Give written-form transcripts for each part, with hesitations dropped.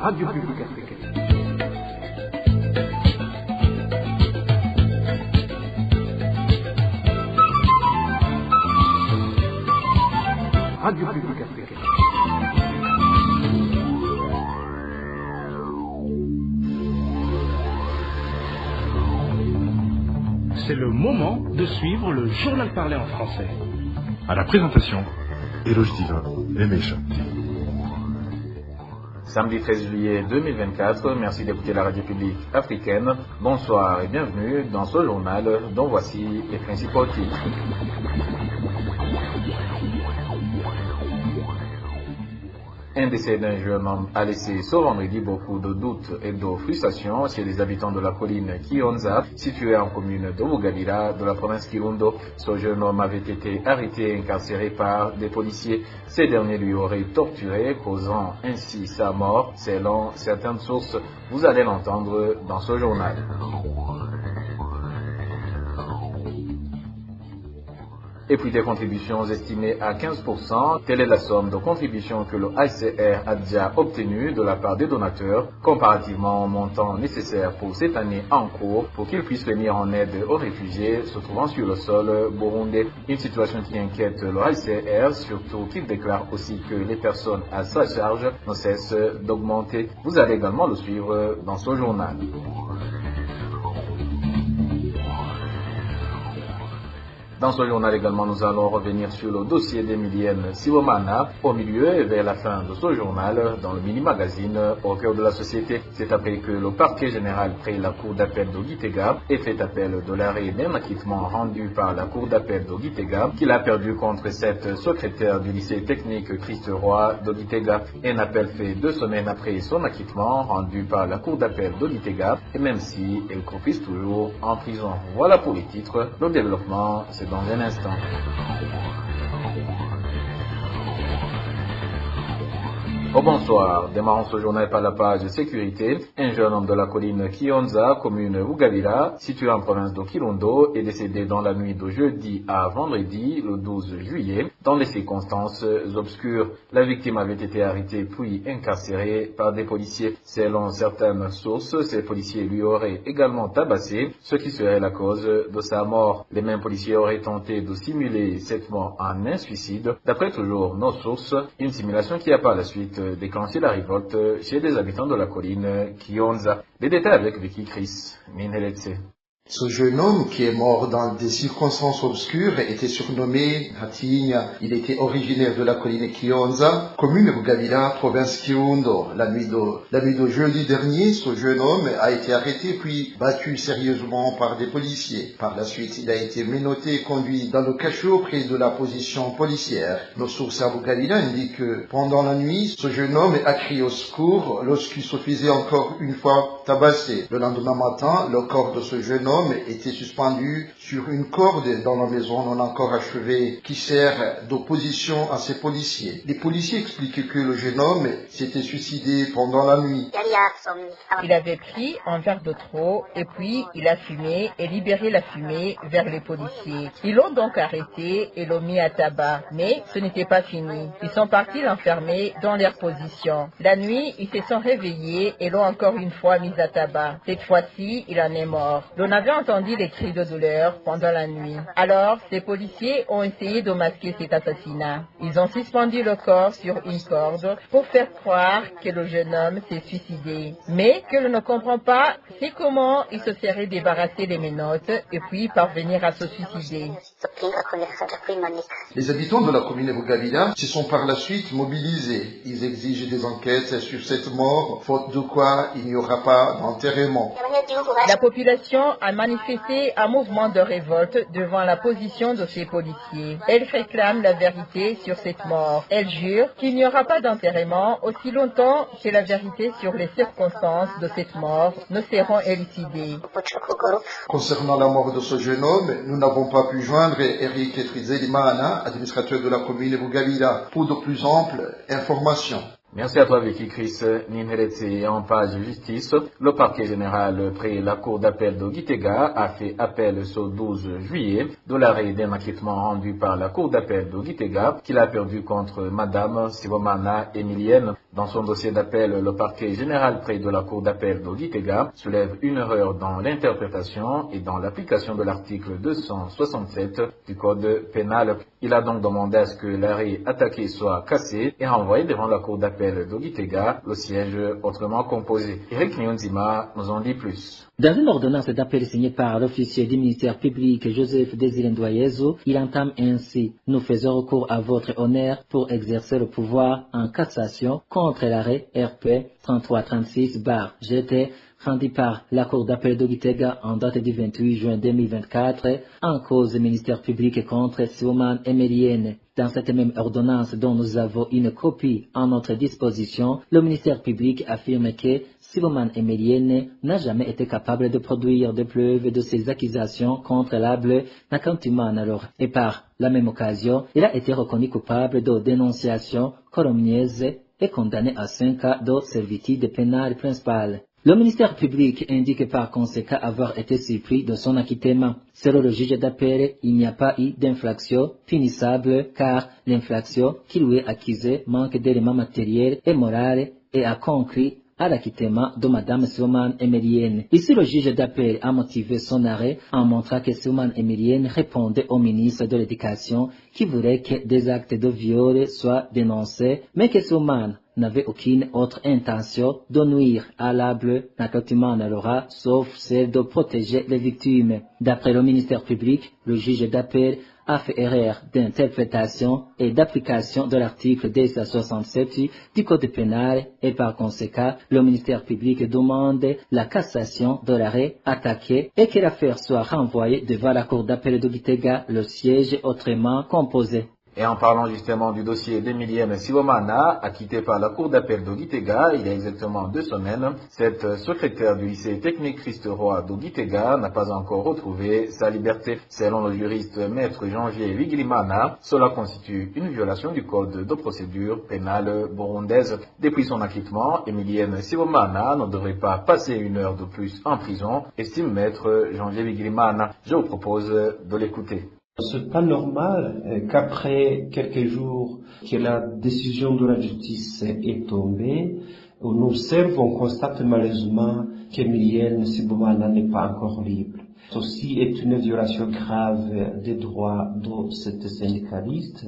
Radio Publique Africaine. Radio Publique Africaine. C'est le moment de suivre le journal parlé en français. À la présentation, Eloge Diva et Mécha. Samedi 13 juillet 2024, merci d'écouter la radio publique africaine. Bonsoir et bienvenue dans ce journal dont voici les principaux titres. Un décès d'un jeune homme a laissé ce vendredi beaucoup de doutes et de frustrations chez les habitants de la colline Kionza, située en commune de Bugabira, de la province Kirundo. Ce jeune homme avait été arrêté et incarcéré par des policiers. Ces derniers lui auraient torturé, causant ainsi sa mort, selon certaines sources. Vous allez l'entendre dans ce journal. Et puis des contributions estimées à 15%, telle est la somme de contributions que le HCR a déjà obtenue de la part des donateurs, comparativement au montant nécessaire pour cette année en cours, pour qu'ils puissent venir en aide aux réfugiés se trouvant sur le sol burundais. Une situation qui inquiète le HCR, surtout qu'il déclare aussi que les personnes à sa charge ne cessent d'augmenter. Vous allez également le suivre dans ce journal. Dans ce journal également, nous allons revenir sur le dossier d'Emilienne Sibomana. Au milieu et vers la fin de ce journal, dans le mini-magazine Au cœur de la société, c'est après que le parquet général près la cour d'appel de Gitega ait fait appel de l'arrêt d'un acquittement rendu par la cour d'appel de Gitega qu'il a perdu contre cette secrétaire du lycée technique Christ Roy de Gitega. Un appel fait 2 semaines après son acquittement rendu par la cour d'appel de Gitega, et même si elle croupisse toujours en prison. Voilà pour les titres. Le développement, c'est dans un instant. Au bonsoir, démarrons ce journal par la page sécurité. Un jeune homme de la colline Kionza, commune Bugabira, située en province de Kirundo, est décédé dans la nuit de jeudi à vendredi, le 12 juillet, dans des circonstances obscures. La victime avait été arrêtée puis incarcérée par des policiers. Selon certaines sources, ces policiers lui auraient également tabassé, ce qui serait la cause de sa mort. Les mêmes policiers auraient tenté de simuler cette mort en un suicide. D'après toujours nos sources, une simulation qui a par la suite déclenché la révolte chez des habitants de la colline Kionza. Les détails avec Vicky Chris Minheletse. Ce jeune homme qui est mort dans des circonstances obscures était surnommé Hatigna. Il était originaire de la colline Kionza, commune de Bugabira, province Kirundo. La nuit de jeudi dernier, ce jeune homme a été arrêté puis battu sérieusement par des policiers. Par la suite, il a été menotté et conduit dans le cachot près de la position policière. Nos sources à Bugabira indiquent que pendant la nuit, ce jeune homme a crié au secours lorsqu'il se faisait encore une fois tabasser. Le lendemain matin, le corps de ce jeune homme était suspendu sur une corde dans la maison non encore achevée qui sert d'opposition à ces policiers. Les policiers expliquent que le jeune homme s'était suicidé pendant la nuit. Il avait pris un verre de trop et puis il a fumé et libéré la fumée vers les policiers. Ils l'ont donc arrêté et l'ont mis à tabac. Mais ce n'était pas fini. Ils sont partis l'enfermer dans leur position. La nuit, ils se sont réveillés et l'ont encore une fois mis à tabac. Cette fois-ci, il en est mort. L'on avait entendu les cris de douleur pendant la nuit. Alors, ces policiers ont essayé de masquer cet assassinat. Ils ont suspendu le corps sur une corde pour faire croire que le jeune homme s'est suicidé. Mais que l'on ne comprend pas, c'est comment il se serait débarrassé des menottes et puis parvenir à se suicider. Les habitants de la commune de Bugabira se sont par la suite mobilisés. Ils exigent des enquêtes sur cette mort, faute de quoi il n'y aura pas d'enterrement. La population a manifesté un mouvement de révolte devant la position de ces policiers. Elle réclame la vérité sur cette mort. Elle jure qu'il n'y aura pas d'enterrement aussi longtemps que la vérité sur les circonstances de cette mort ne seront élucidées. Concernant la mort de ce jeune homme, nous n'avons pas pu joindre Eric Trizelimana, administrateur de la commune de Bugabira, pour de plus amples informations. Merci à toi, Vicky Chris Ninheretse. En page justice, le parquet général près la cour d'appel de Gitega a fait appel ce 12 juillet de l'arrêt d'un acquittement rendu par la cour d'appel de Gitega qu'il a perdu contre Madame Sibomana Emilienne. Dans son dossier d'appel, le parquet général près de la cour d'appel de Gitega soulève une erreur dans l'interprétation et dans l'application de l'article 267 du code pénal. Il a donc demandé à ce que l'arrêt attaqué soit cassé et renvoyé devant la cour d'appel de Gitega, le siège autrement composé. Eric Nyonzima nous en dit plus. Dans une ordonnance d'appel signée par l'officier du ministère public Joseph Désiré Ndoyezo, il entame ainsi: nous faisons recours à votre honneur pour exercer le pouvoir en cassation contre l'arrêt RP 3336/GT rendu par la Cour d'appel de Gitega en date du 28 juin 2024 en cause du ministère public contre Sibomana Emeryene. Dans cette même ordonnance dont nous avons une copie en notre disposition, le ministère public affirme que Sibomana Emeryene n'a jamais été capable de produire de preuves de ses accusations contre l'able Ntakirutimana Laurent. Et par la même occasion, il a été reconnu coupable de dénonciation calomnieuse et condamné à 5 ans de servitude pénale principale. Le ministère public indique par conséquent avoir été surpris de son acquittement. Selon le juge d'appel, il n'y a pas eu d'infraction punissable car l'infraction qui lui est accusée manque d'éléments matériels et moraux et a conclu à l'acquittement de Mme Sibomana Emeryene. Ici, le juge d'appel a motivé son arrêt en montrant que Sibomana Emeryene répondait au ministre de l'Éducation qui voulait que des actes de viol soient dénoncés, mais que Sibomana n'avait aucune autre intention de nuire à l'able Ntakirutimana Laurent, sauf celle de protéger les victimes. D'après le ministère public, le juge d'appel a fait erreur d'interprétation et d'application de l'article 267 du Code pénal et par conséquent, le ministère public demande la cassation de l'arrêt attaqué et que l'affaire soit renvoyée devant la Cour d'appel de Gitega, le siège autrement composé. Et en parlant justement du dossier d'Emilienne Sibomana, acquittée par la cour d'appel de Gitega il y a exactement 2 semaines, cette secrétaire du lycée technique Christ-Roi de Gitega n'a pas encore retrouvé sa liberté. Selon le juriste maître Janvier Bigirimana, cela constitue une violation du code de procédure pénale burundaise. Depuis son acquittement, Emilienne Sibomana ne devrait pas passer 1 heure de plus en prison, estime maître Janvier Bigirimana. Je vous propose de l'écouter. C'est pas normal qu'après quelques jours que la décision de la justice est tombée, on observe, on constate malheureusement qu'Emilienne Sibomana n'est pas encore libre. Ceci est une violation grave des droits de cette syndicaliste.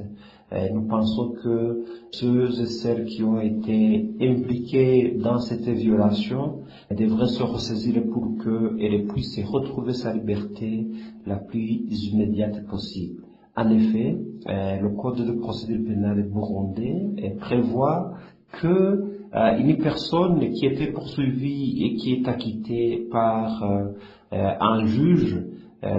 Nous pensons que ceux et celles qui ont été impliqués dans cette violation devraient se ressaisir pour qu'elle puisse retrouver sa liberté la plus immédiate possible. En effet, le Code de procédure pénale burundais prévoit que une personne qui était poursuivie et qui est acquittée par un juge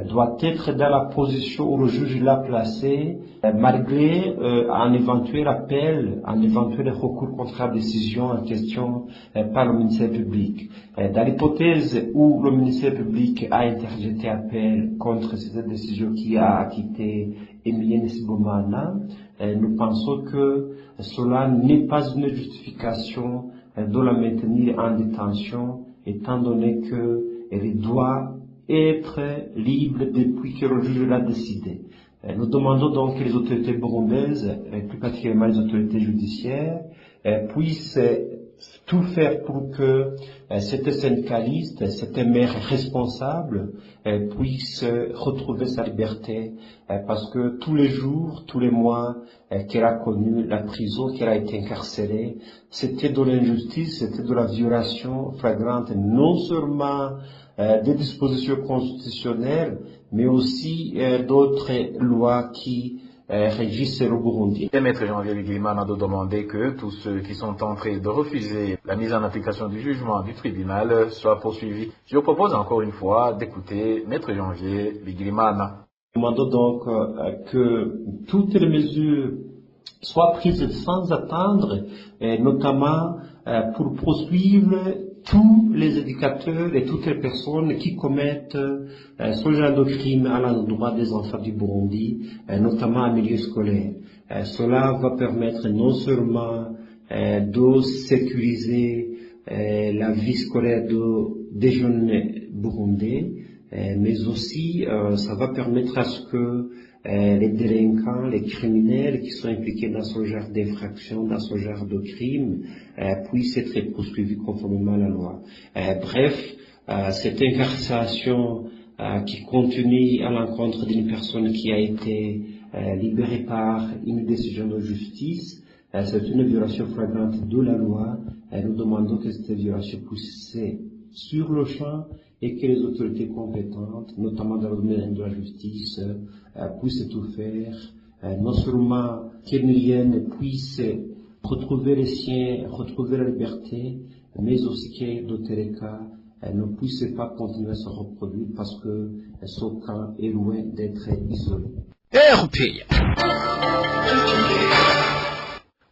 doit être dans la position où le juge l'a placé, malgré un éventuel appel, un éventuel recours contre la décision en question par le ministère public. Dans l'hypothèse où le ministère public a interjeté appel contre cette décision qui a acquitté Emilienne Sibomana, nous pensons que cela n'est pas une justification de la maintenir en détention, étant donné qu'elle doit être libre depuis que le juge l'a décidé. Nous demandons donc que les autorités burundaises, plus particulièrement les autorités judiciaires, puissent tout faire pour que cette syndicaliste, cette mère responsable, puisse retrouver sa liberté, parce que tous les jours, tous les mois qu'elle a connu la prison, qu'elle a été incarcérée, c'était de l'injustice, c'était de la violation flagrante, non seulement des dispositions constitutionnelles, mais aussi d'autres lois qui régissent le Burundi. Et maître Janvier Bigirimana a demandé que tous ceux qui sont en train de refuser la mise en application du jugement du tribunal soient poursuivis. Je vous propose encore une fois d'écouter maître Janvier Bigirimana. Nous demandons donc que toutes les mesures soient prises sans attendre, notamment pour poursuivre tous les éducateurs et toutes les personnes qui commettent ce genre de crimes à l'endroit des enfants du Burundi, notamment en milieu scolaire. Cela va permettre non seulement de sécuriser la vie scolaire des jeunes burundais, mais aussi ça va permettre à ce que les délinquants, les criminels qui sont impliqués dans ce genre d'infraction, dans ce genre de crime, puissent être poursuivis conformément à la loi. Bref, cette incarcération qui continue à l'encontre d'une personne qui a été libérée par une décision de justice, c'est une violation flagrante de la loi. Nous demandons que cette violation puisse cesser sur le champ et que les autorités compétentes, notamment dans le domaine de la justice, puissent tout faire, non seulement qu'Emilienne puisse retrouver les siens, retrouver la liberté, mais aussi que d'autres cas ne puissent pas continuer à se reproduire parce que son camp est loin d'être isolé.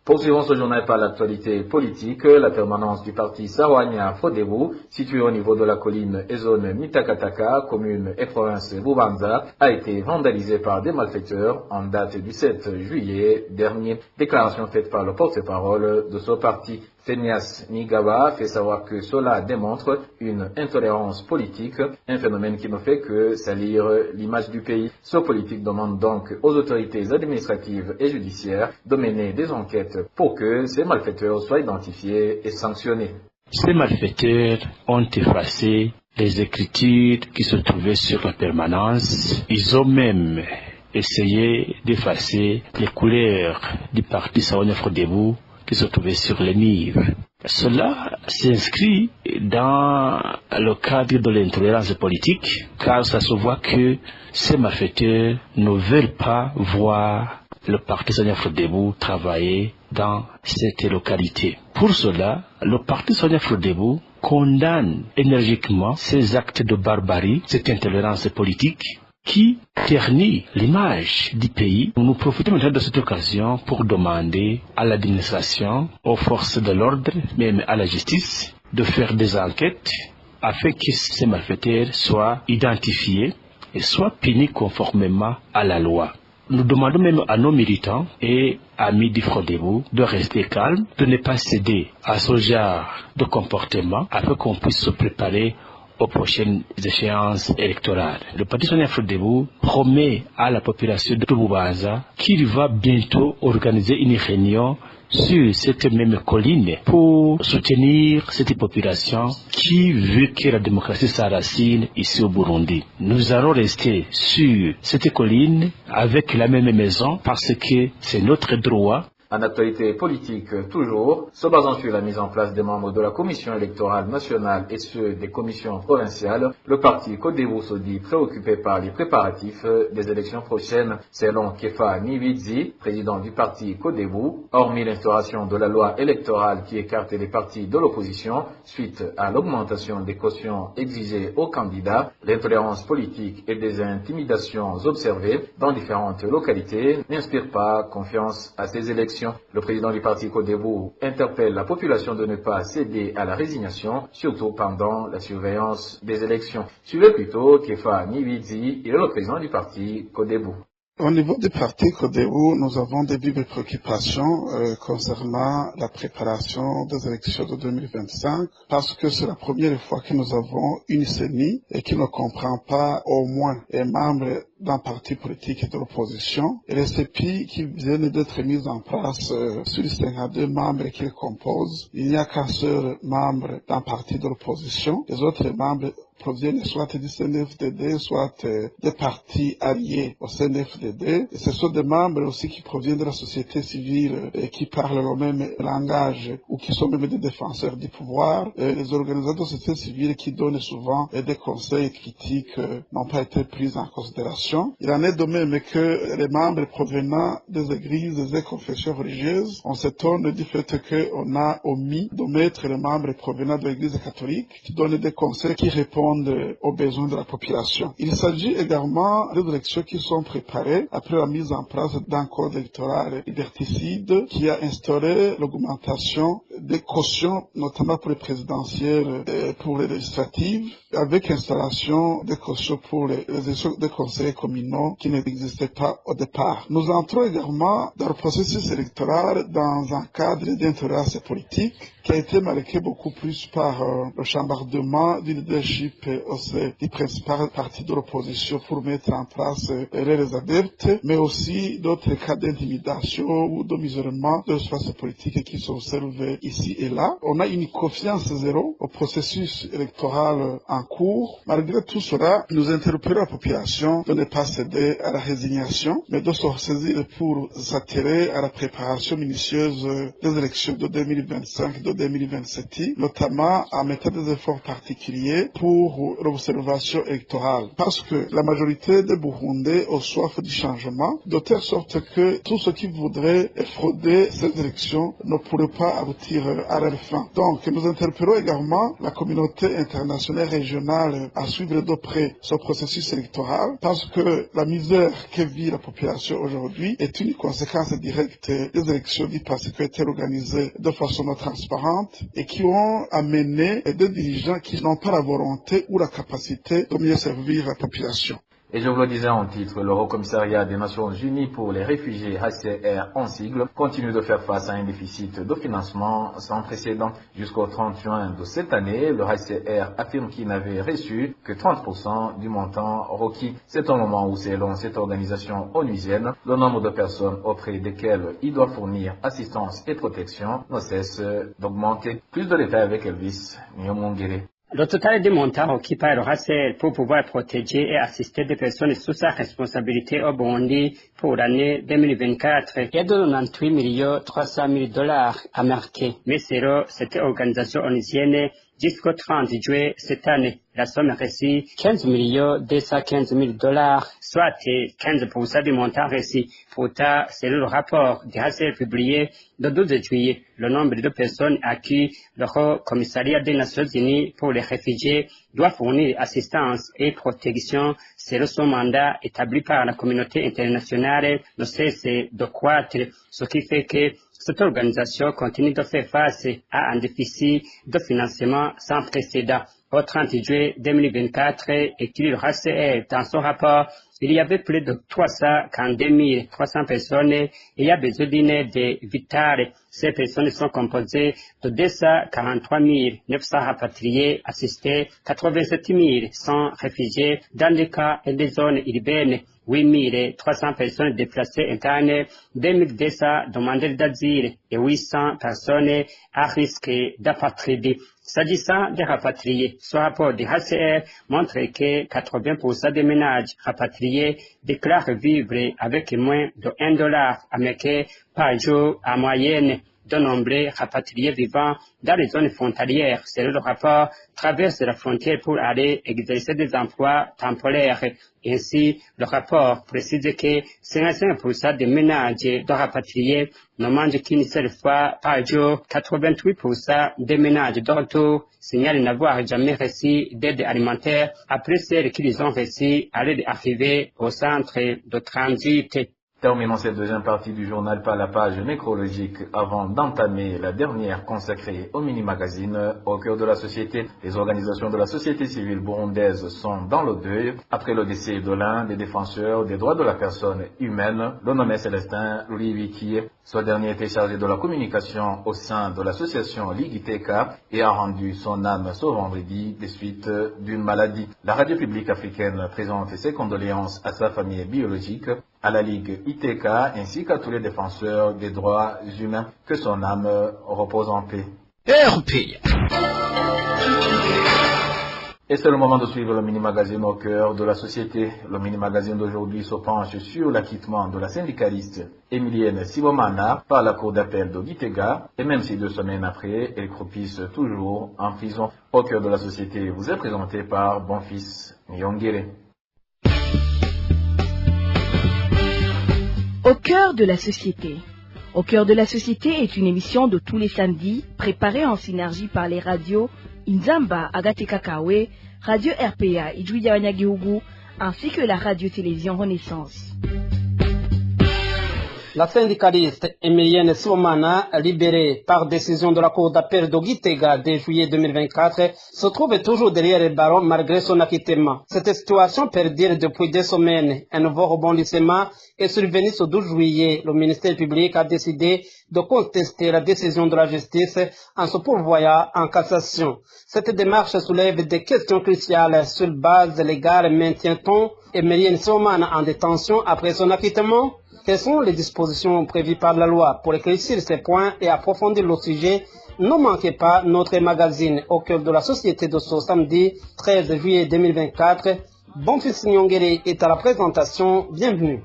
Poursuivons ce journal par l'actualité politique. La permanence du parti Saroania Frodebu, située au niveau de la colline et zone Mitakataka, commune et province Bubanza, a été vandalisée par des malfaiteurs en date du 7 juillet dernier. Déclaration faite par le porte-parole de ce parti. Fenias Nigawa fait savoir que cela démontre une intolérance politique, un phénomène qui ne fait que salir l'image du pays. Ce politique demande donc aux autorités administratives et judiciaires de mener des enquêtes pour que ces malfaiteurs soient identifiés et sanctionnés. Ces malfaiteurs ont effacé les écritures qui se trouvaient sur la permanence. Ils ont même essayé d'effacer les couleurs du parti Saronia Frodebu qui se trouvaient sur les murs. Cela s'inscrit dans le cadre de l'intolérance politique, car ça se voit que ces malfaiteurs ne veulent pas voir le parti Saronia Frodebu travailler dans cette localité. Pour cela, le parti Saronia Frodebu condamne énergiquement ces actes de barbarie, cette intolérance politique qui ternit l'image du pays. Nous profitons maintenant de cette occasion pour demander à l'administration, aux forces de l'ordre, même à la justice, de faire des enquêtes afin que ces malfaiteurs soient identifiés et soient punis conformément à la loi. Nous demandons même à nos militants et amis du Frodebu de rester calmes, de ne pas céder à ce genre de comportement afin qu'on puisse se préparer aux prochaines échéances électorales. Le parti Saronia Frodebu promet à la population de Bubanza qu'il va bientôt organiser une réunion sur cette même colline pour soutenir cette population qui veut que la démocratie s'enracine ici au Burundi. Nous allons rester sur cette colline avec la même maison parce que c'est notre droit. En actualité politique toujours, se basant sur la mise en place des membres de la commission électorale nationale et ceux des commissions provinciales, le parti Codebu se dit préoccupé par les préparatifs des élections prochaines. Selon Kefa Nividzi, président du parti Codebu, hormis l'instauration de la loi électorale qui écarte les partis de l'opposition suite à l'augmentation des cautions exigées aux candidats, l'intolérance politique et des intimidations observées dans différentes localités n'inspirent pas confiance à ces élections. Le président du parti Codebu interpelle la population de ne pas céder à la résignation, surtout pendant la surveillance des élections. Suivez plutôt Kefa Nividzi, il est le président du parti Codebu. Au niveau du parti Codebu, nous avons des vives préoccupations concernant la préparation des élections de 2025 parce que c'est la première fois que nous avons une CENI et qui ne comprend pas au moins les membres d'un parti politique de l'opposition et les CEPI qui viennent d'être mises en place sur les 52 membres qu'ils composent. Il n'y a qu'un seul membre d'un parti de l'opposition. Les autres membres proviennent soit du CNFDD, soit des partis alliés au CNFDD. Et ce sont des membres aussi qui proviennent de la société civile et qui parlent le même langage ou qui sont même des défenseurs du pouvoir. Et les organisateurs de société civile qui donnent souvent des conseils critiques n'ont pas été pris en considération. Il en est de même que les membres provenant des églises et confessions religieuses, on s'étonne du fait qu'on a omis de mettre les membres provenant de l'église catholique qui donnent des conseils qui répondent aux besoins de la population. Il s'agit également des élections qui sont préparées après la mise en place d'un code électoral liberticide qui a instauré l'augmentation des cautions, notamment pour les présidentielles et pour les législatives, avec installation des cautions pour les élections des conseillers communaux qui n'existaient pas au départ. Nous entrons également dans le processus électoral dans un cadre d'intolérance politique qui a été marqué beaucoup plus par le chambardement du leadership participe aussi du principal parti de l'opposition pour mettre en place les adeptes, mais aussi d'autres cas d'intimidation ou de musulmans de l'espace politique qui s'observent ici et là. On a une confiance zéro au processus électoral en cours. Malgré tout cela, nous interpellons la population de ne pas céder à la résignation, mais de se saisir pour s'attirer à la préparation minutieuse des élections de 2025 et de 2027, notamment en mettant des efforts particuliers pour l'observation électorale. Parce que la majorité des Burundais ont soif du changement, de telle sorte que tous ceux qui voudraient frauder ces élections ne pourraient pas aboutir à leur fin. Donc, nous interpellons également la communauté internationale régionale à suivre de près ce processus électoral, parce que la misère que vit la population aujourd'hui est une conséquence directe des élections du passé qui ont été organisées de façon non transparente et qui ont amené des dirigeants qui n'ont pas la volonté ou la capacité de mieux servir la population. Et je vous le disais en titre, le Haut Commissariat des Nations Unies pour les réfugiés, HCR en sigle, continue de faire face à un déficit de financement sans précédent. Jusqu'au 30 juin de cette année, le HCR affirme qu'il n'avait reçu que 30% du montant requis. C'est un moment où, selon cette organisation onusienne, le nombre de personnes auprès desquelles il doit fournir assistance et protection ne cesse d'augmenter. Plus de détails avec Elvis Nyomongere. Le total des montants requis par le HCR pour pouvoir protéger et assister des personnes sous sa responsabilité au Burundi pour l'année 2024 est de 98 300 000 $ à marquer. Mais selon cette organisation onusienne, jusqu'au 30 juillet cette année, la somme reçue 15 215 000 $, soit 15% du montant reçu. Pourtant, selon le rapport du HCR publié le 12 juillet, le nombre de personnes à qui le Haut Commissariat des Nations Unies pour les réfugiés doit fournir assistance et protection selon son mandat établi par la communauté internationale ne cesse de croître, ce qui fait que cette organisation continue de faire face à un déficit de financement sans précédent. Au 30 juillet 2024, écrit le HCR dans son rapport, il y avait plus de 342 300 personnes ayant besoin d'une aide vitale. Ces personnes sont composées de 243 900 rapatriés assistés, 87 100 réfugiés dans des cas et des zones urbaines, 8 300 personnes déplacées internes, 2200 demandeurs d'asile et 800 personnes à risque d'apatride. S'agissant des rapatriés, ce rapport du HCR montre que 80% des ménages rapatriés déclarent vivre avec moins de $1 américain par jour en moyenne. De nombreux rapatriés vivant dans les zones frontalières, selon le rapport, traversent la frontière pour aller exercer des emplois temporaires. Ainsi, le rapport précise que 55% des ménages de rapatriés ne mangent qu'une seule fois par jour. 88% des ménages de retour signalent n'avoir jamais reçu d'aide alimentaire après celle qu'ils ont reçue à l'aide arrivée au centre de transit. Terminons cette deuxième partie du journal par la page nécrologique avant d'entamer la dernière consacrée au mini-magazine au cœur de la société. Les organisations de la société civile burundaise sont dans le deuil après le décès de l'un des défenseurs des droits de la personne humaine, le nommé Célestin Louis-Wikie. Ce dernier était chargé de la communication au sein de l'association Ligue Iteka et a rendu son âme ce vendredi des suites d'une maladie. La radio publique africaine présente ses condoléances à sa famille biologique, à la Ligue Iteka ainsi qu'à tous les défenseurs des droits humains. Que son âme repose en paix. Et c'est le moment de suivre le mini-magazine au cœur de la société. Le mini-magazine d'aujourd'hui se penche sur l'acquittement de la syndicaliste Emilienne Sibomana par la cour d'appel de Gitega. Et même si 2 semaines après, elle croupisse toujours en prison. Au cœur de la société vous est présenté par Bonfils Nyongere. Au cœur de la société. Au cœur de la société est une émission de tous les samedis, préparée en synergie par les radios Inzamba Agateka Kawe, Radio RPA Ijwi Yabanyagihugu, ainsi que la radio-télévision Renaissance. La syndicaliste Emilienne Sibomana, libérée par décision de la Cour d'appel de Gitega dès juillet 2024, se trouve toujours derrière le barreau malgré son acquittement. Cette situation perdure depuis 2 semaines. Un nouveau rebondissement est survenu ce 12 juillet. Le ministère public a décidé de contester la décision de la justice en se pourvoyant en cassation. Cette démarche soulève des questions cruciales. Sur base légale, maintient-on Emilienne Sibomana en détention après son acquittement? Quelles sont les dispositions prévues par la loi? Pour éclaircir ces points et approfondir le sujet, ne manquez pas notre magazine au cœur de la société de ce samedi 13 juillet 2024. Bonfils Nyongere est à la présentation. Bienvenue.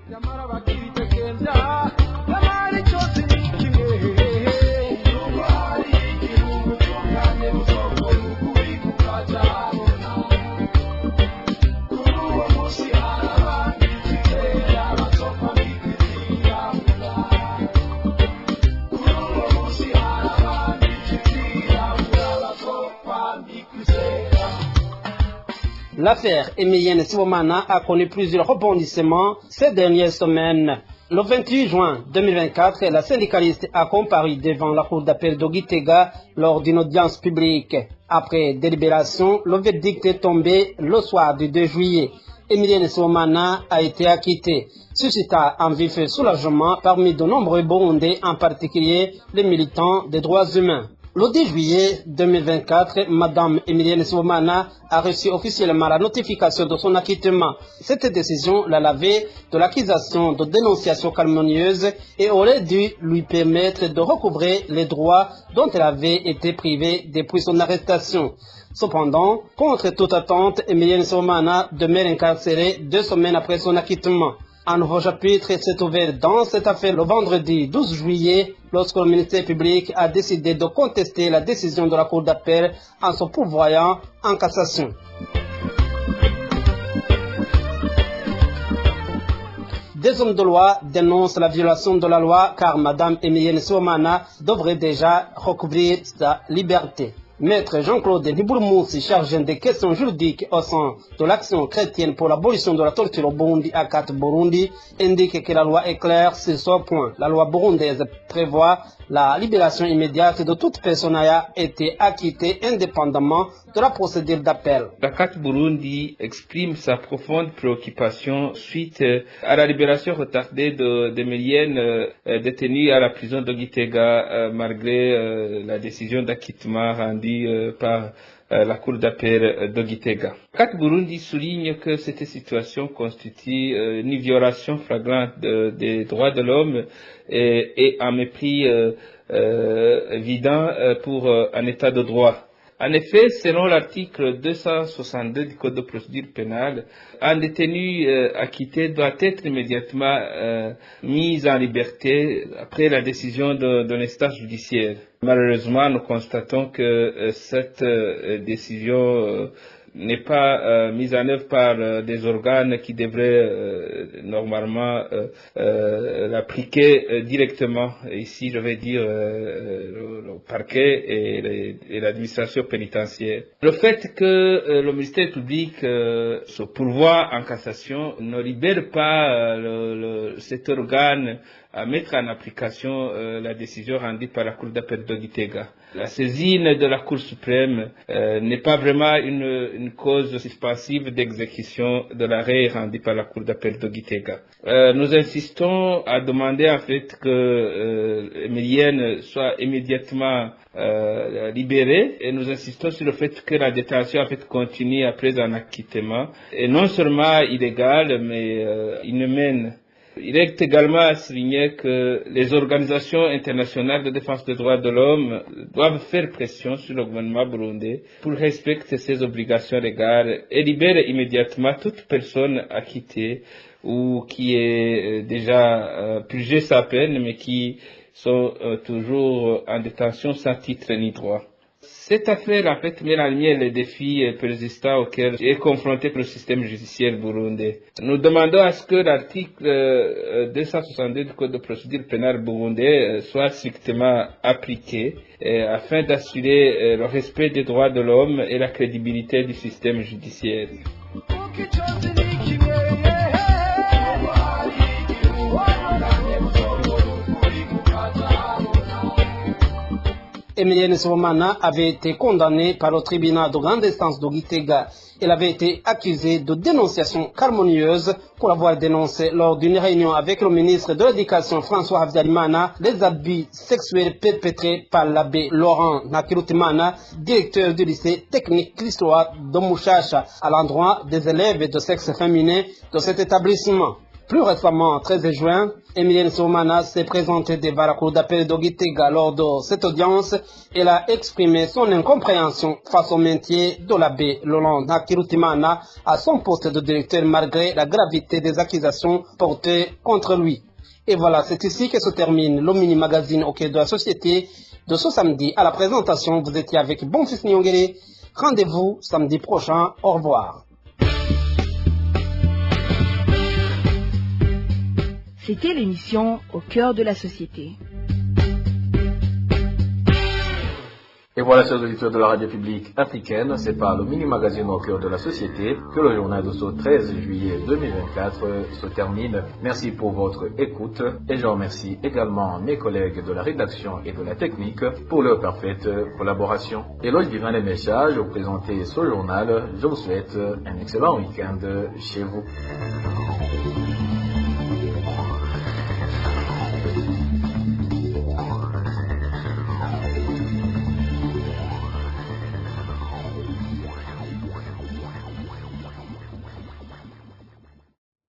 L'affaire Emilienne Sibomana a connu plusieurs rebondissements ces dernières semaines. Le 28 juin 2024, la syndicaliste a comparu devant la cour d'appel de Gitega lors d'une audience publique. Après délibération, le verdict est tombé le soir du 2 juillet. Emilienne Sibomana a été acquittée, suscita un vif soulagement parmi de nombreux Burundais, en particulier les militants des droits humains. Le 10 juillet 2024, Madame Emilienne Sibomana a reçu officiellement la notification de son acquittement. Cette décision la lavait de l'accusation de dénonciation calomnieuse et aurait dû lui permettre de recouvrer les droits dont elle avait été privée depuis son arrestation. Cependant, contre toute attente, Emilienne Sibomana demeure incarcérée 2 semaines après son acquittement. Un nouveau chapitre s'est ouvert dans cette affaire le vendredi 12 juillet, lorsque le ministère public a décidé de contester la décision de la Cour d'appel en se pourvoyant en cassation. Des hommes de loi dénoncent la violation de la loi car Mme Emilienne Sibomana devrait déjà recouvrir sa liberté. Maître Jean-Claude Nibourmoussi, chargé des questions juridiques au sein de l'action chrétienne pour l'abolition de la torture au Burundi, ACAT Burundi, indique que la loi est claire sur ce point. La loi burundaise prévoit la libération immédiate de toute personne ayant été acquittée indépendamment de la procédure d'appel. L'ACAT Burundi exprime sa profonde préoccupation suite à la libération retardée d'Emilienne détenue à la prison de Gitega malgré la décision d'acquittement rendue par la Cour d'appel de Gitega. CAT Burundi souligne que cette situation constitue une violation flagrante des droits de l'homme et un mépris évident pour un état de droit. En effet, selon l'article 262 du Code de procédure pénale, un détenu acquitté doit être immédiatement mis en liberté après la décision d'un instance judiciaire. Malheureusement, nous constatons que cette décision n'est pas mise en œuvre par des organes qui devraient normalement l'appliquer directement. Ici, je vais dire le parquet et l'administration pénitentiaire. Le fait que le ministère public se pourvoie en cassation ne libère pas cet organe à mettre en application la décision rendue par la Cour d'appel de Gitega. La saisine de la Cour suprême n'est pas vraiment une cause suspensive d'exécution de l'arrêt rendu par la Cour d'appel de Gitega. Nous insistons à demander en fait que Emilienne soit immédiatement libérée et nous insistons sur le fait que la détention en fait continue après un acquittement et non seulement illégale mais inhumaine. Il est également à souligner que les organisations internationales de défense des droits de l'homme doivent faire pression sur le gouvernement burundais pour respecter ses obligations légales et libérer immédiatement toute personne acquittée ou qui est déjà purgé sa peine mais qui sont toujours en détention sans titre ni droit. Cette affaire en fait met en lumière les défis persistants auxquels est confronté le système judiciaire burundais. Nous demandons à ce que l'article 262 du Code de procédure pénale burundais soit strictement appliqué afin d'assurer le respect des droits de l'homme et la crédibilité du système judiciaire. Emilienne Sibomana avait été condamnée par le tribunal de grande instance de Gitega. Elle avait été accusée de dénonciation calomnieuse pour avoir dénoncé lors d'une réunion avec le ministre de l'Éducation François Habyarimana les abus sexuels perpétrés par l'abbé Laurent Nakirutimana, directeur du lycée technique l'histoire de Mouchacha, à l'endroit des élèves de sexe féminin de cet établissement. Plus récemment, 13 juin, Emilienne Sibomana s'est présentée devant la cour d'appel de Gitega. Lors de cette audience, elle a exprimé son incompréhension face au maintien de l'abbé Laurent Nakirutimana à son poste de directeur malgré la gravité des accusations portées contre lui. Et voilà, c'est ici que se termine le mini-magazine au cœur de la société de ce samedi. À la présentation, vous étiez avec Bonfils Nyongere. Rendez-vous samedi prochain. Au revoir. C'était l'émission Au cœur de la société. Et voilà, chers auditeurs de la radio publique africaine, c'est par le mini-magazine Au cœur de la société que le journal de ce 13 juillet 2024 se termine. Merci pour votre écoute et je remercie également mes collègues de la rédaction et de la technique pour leur parfaite collaboration. Et là, je dirai les messages pour présenter ce journal. Je vous souhaite un excellent week-end chez vous.